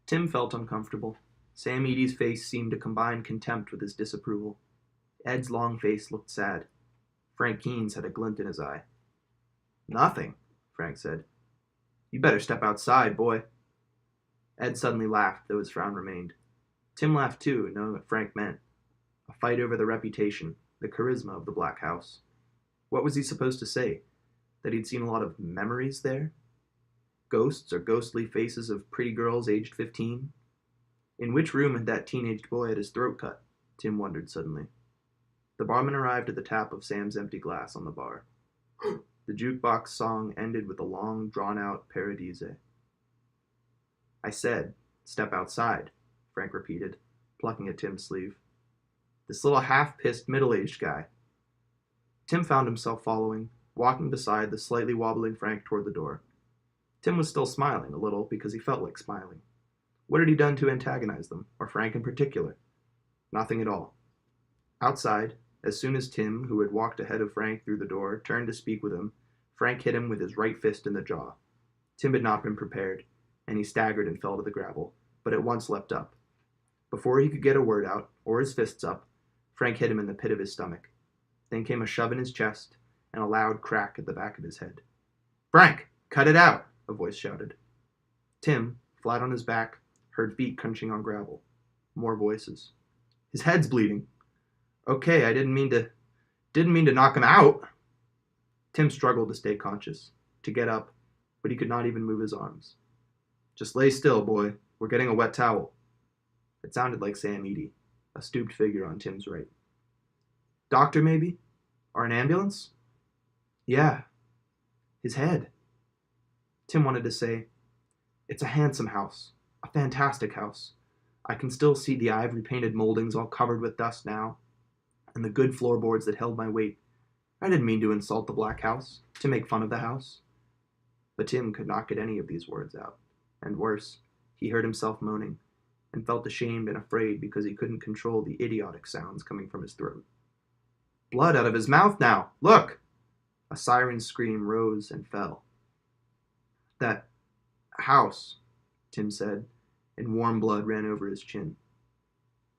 Tim felt uncomfortable. Sam Eady's face seemed to combine contempt with his disapproval. Ed's long face looked sad. Frank Keene's had a glint in his eye. "Nothing," Frank said. "You better step outside, boy." Ed suddenly laughed, though his frown remained. Tim laughed too, knowing what Frank meant. A fight over the reputation, the charisma of the Black House. What was he supposed to say? That he'd seen a lot of memories there? Ghosts or ghostly faces of pretty girls aged 15? In which room had that teenaged boy had his throat cut? Tim wondered suddenly. The barman arrived at the tap of Sam's empty glass on the bar. The jukebox song ended with a long, drawn-out Paradise. "I said, step outside," Frank repeated, plucking at Tim's sleeve. "This little half-pissed middle-aged guy." Tim found himself following, walking beside the slightly wobbling Frank toward the door. Tim was still smiling, a little, because he felt like smiling. What had he done to antagonize them, or Frank in particular? Nothing at all. Outside, as soon as Tim, who had walked ahead of Frank through the door, turned to speak with him, Frank hit him with his right fist in the jaw. Tim had not been prepared, and he staggered and fell to the gravel, but at once leapt up. Before he could get a word out, or his fists up, Frank hit him in the pit of his stomach. Then came a shove in his chest, and a loud crack at the back of his head. "Frank, cut it out!" a voice shouted. Tim, flat on his back, heard feet crunching on gravel. More voices. "His head's bleeding." "Okay, I didn't mean to knock him out." Tim struggled to stay conscious, to get up, but he could not even move his arms. "Just lay still, boy. We're getting a wet towel." It sounded like Sam Eady, a stooped figure on Tim's right. "Doctor, maybe? Or an ambulance?" "Yeah. His head." Tim wanted to say, "It's a handsome house. A fantastic house. I can still see the ivory-painted moldings all covered with dust now, and the good floorboards that held my weight. I didn't mean to insult the Black House, to make fun of the house." But Tim could not get any of these words out. And worse, he heard himself moaning, and felt ashamed and afraid because he couldn't control the idiotic sounds coming from his throat. "Blood out of his mouth now! Look!" A siren's scream rose and fell. "That house," Tim said, and warm blood ran over his chin.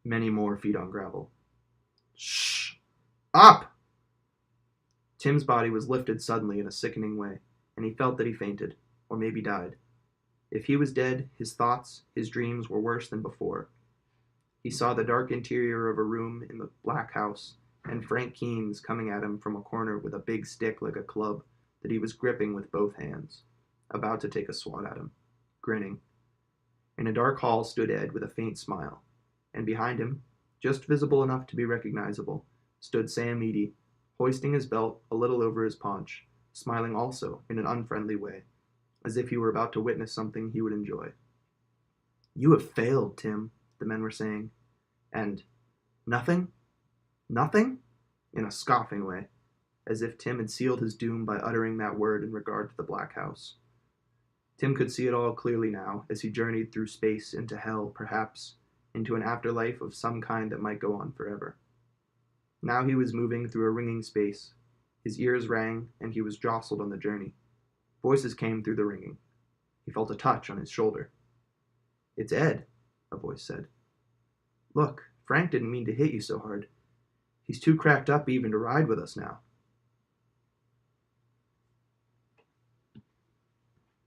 Many more feet on gravel. "Shh! Up!" Tim's body was lifted suddenly in a sickening way, and he felt that he fainted, or maybe died. If he was dead, his thoughts, his dreams were worse than before. He saw the dark interior of a room in the Black House, and Frank Keene's coming at him from a corner with a big stick like a club that he was gripping with both hands, about to take a swat at him, grinning. In a dark hall stood Ed with a faint smile, and behind him, just visible enough to be recognizable, stood Sam Eady, hoisting his belt a little over his paunch, smiling also in an unfriendly way, as if he were about to witness something he would enjoy. "You have failed, Tim," the men were saying. And, "Nothing? Nothing?" in a scoffing way, as if Tim had sealed his doom by uttering that word in regard to the Black House. Tim could see it all clearly now, as he journeyed through space into hell, perhaps, into an afterlife of some kind that might go on forever. Now he was moving through a ringing space. His ears rang, and he was jostled on the journey. Voices came through the ringing. He felt a touch on his shoulder. "It's Ed," a voice said. "Look, Frank didn't mean to hit you so hard. He's too cracked up even to ride with us now."